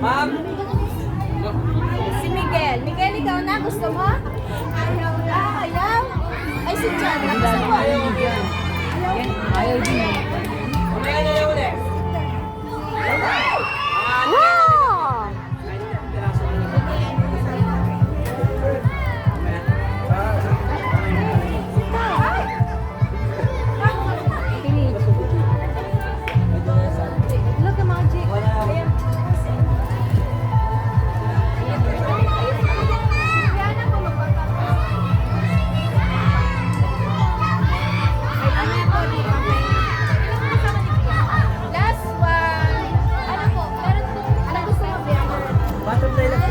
Ma'am? Si Miguel. Miguel, ikaw na? Gusto mo? Ayaw na. Ayaw? Ay, si John. Gusto mo? Ayaw din. Mamaya na lang ulit. Wow! Look at magic. Ayan. Last one. Ano po? Meron po. Ano gusto mo? Butterfly lang.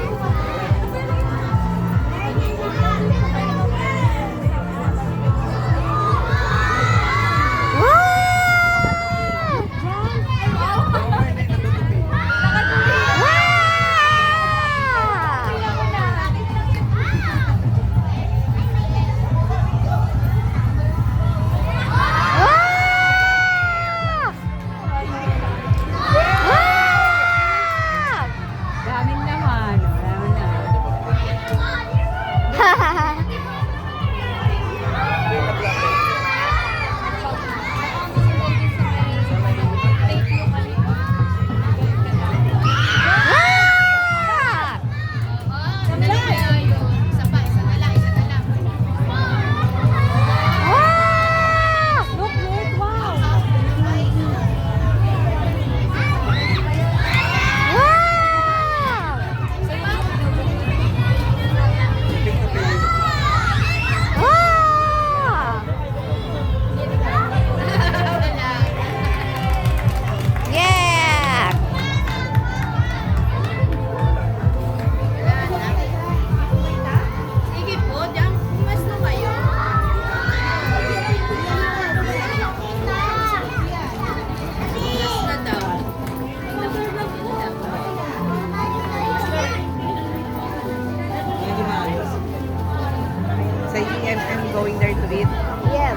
Damin naman. Damin na. Yeah! Sige po, diyan. Pwesto kayo. Last na daw. Sa EM, I'm going there to eat. Yes.